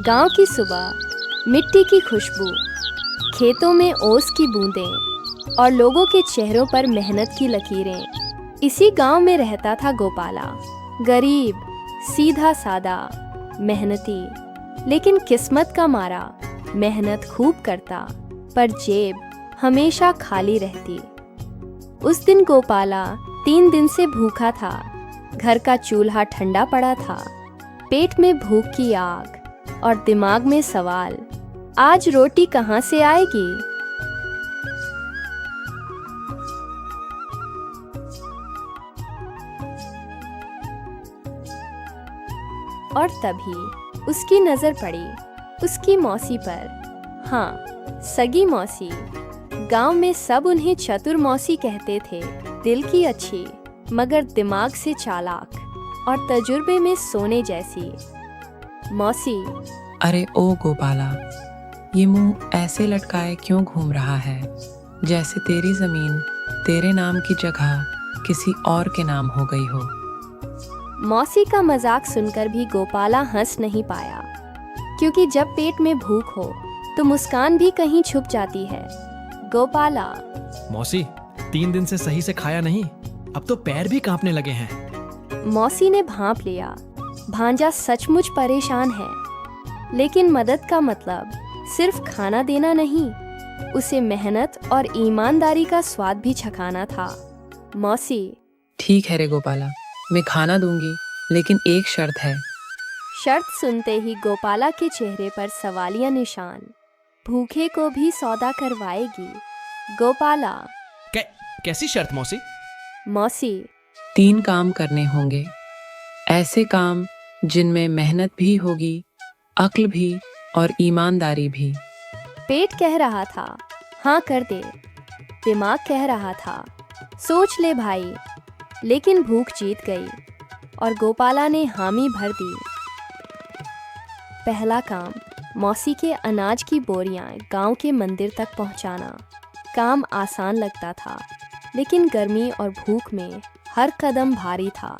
गांव की सुबह, मिट्टी की खुशबू, खेतों में ओस की बूंदें और लोगों के चेहरों पर मेहनत की लकीरें। इसी गांव में रहता था गोपाला, गरीब, सीधा सादा, मेहनती, लेकिन किस्मत का मारा मेहनत खूब करता, पर जेब हमेशा खाली रहती। उस दिन गोपाला 3 दिन से भूखा था। घर का चूल्हा ठंडा पड़ा था, पेट में भूख की आग और दिमाग में सवाल, आज रोटी कहाँ से आएगी। और तभी उसकी नजर पड़ी उसकी मौसी पर। हाँ, सगी मौसी। गांव में सब उन्हें चतुर मौसी कहते थे। दिल की अच्छी, मगर दिमाग से चालाक और तजुर्बे में सोने जैसी। मौसी, अरे ओ गोपाला, ये मुंह ऐसे लटकाए क्यों घूम रहा है, जैसे तेरी जमीन तेरे नाम की जगह किसी और के नाम हो गई हो। मौसी का मजाक सुनकर भी गोपाला हंस नहीं पाया, क्योंकि जब पेट में भूख हो तो मुस्कान भी कहीं छुप जाती है। गोपाला, मौसी, 3 दिन से सही से खाया नहीं, अब तो पैर भी कांपने लगे हैं। मौसी ने भांप लिया। भांजा सचमुच परेशान है, लेकिन मदद का मतलब सिर्फ खाना देना नहीं, उसे मेहनत और ईमानदारी का स्वाद भी चखाना था। मौसी, ठीक है रे गोपाला, मैं खाना दूंगी, लेकिन एक शर्त है। शर्त सुनते ही गोपाला के चेहरे पर सवालिया निशान। भूखे को भी सौदा करवाएगी। गोपाला, कैसी शर्त मौसी? मौसी, 3 काम करने होंगे, ऐसे काम जिनमें मेहनत भी होगी, अक्ल भी और ईमानदारी भी। पेट कह रहा था हाँ कर दे, दिमाग कह रहा था सोच ले भाई, लेकिन भूख जीत गई और गोपाला ने हामी भर दी। पहला काम, मौसी के अनाज की बोरियां गांव के मंदिर तक पहुंचाना। काम आसान लगता था, लेकिन गर्मी और भूख में हर कदम भारी था।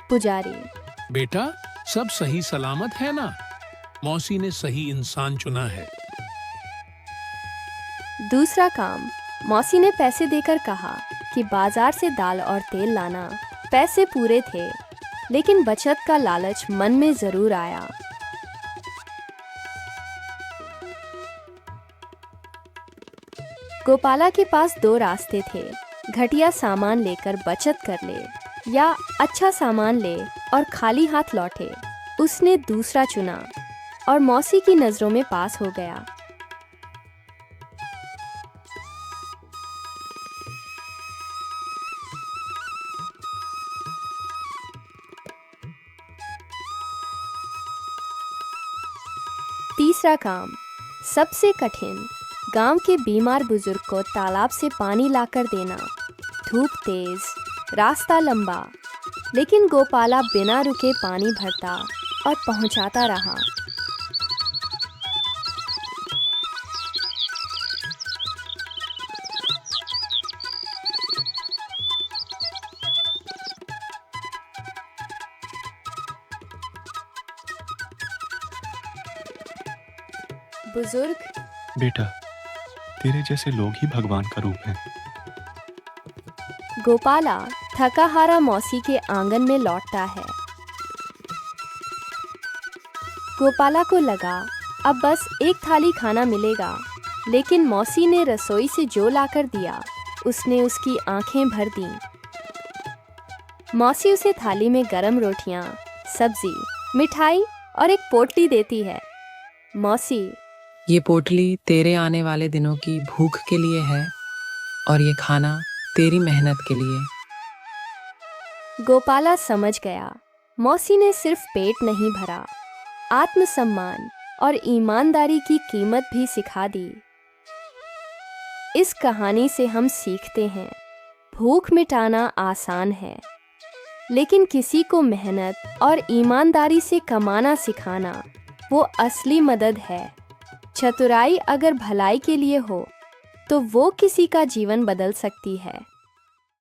पुजारी, बेटा, सब सही सलामत है ना? मौसी ने सही इंसान चुना है। दूसरा काम, मौसी ने पैसे देकर कहा कि बाजार से दाल और तेल लाना। पैसे पूरे थे, लेकिन बचत का लालच मन में जरूर आया। गोपाला के पास 2 रास्ते थे, घटिया सामान लेकर बचत कर ले, या अच्छा सामान ले और खाली हाथ लौटे। उसने दूसरा चुना और मौसी की नजरों में पास हो गया। तीसरा काम, सबसे कठिन, गांव के बीमार बुजुर्ग को तालाब से पानी लाकर देना। धूप तेज, रास्ता लंबा, लेकिन गोपाला बिना रुके पानी भरता और पहुंचाता रहा। बुजुर्ग, बेटा, तेरे जैसे लोग ही भगवान का रूप हैं। गोपाला थका हारा मौसी के आंगन में लौटता है। गोपाला को लगा अब बस एक थाली खाना मिलेगा, लेकिन मौसी ने रसोई से जो लाकर दिया, उसने उसकी आंखें भर दीं। मौसी उसे थाली में गरम रोटियां, सब्जी, मिठाई और एक पोटली देती है। मौसी, ये पोटली तेरे आने वाले दिनों की भूख के लिए है, और ये खाना तेरी मेहनत के लिए। गोपाला समझ गया, मौसी ने सिर्फ पेट नहीं भरा, आत्मसम्मान और ईमानदारी की कीमत भी सिखा दी। इस कहानी से हम सीखते हैं, भूख मिटाना आसान है, लेकिन किसी को मेहनत और ईमानदारी से कमाना सिखाना वो असली मदद है। चतुराई अगर भलाई के लिए हो तो वो किसी का जीवन बदल सकती है।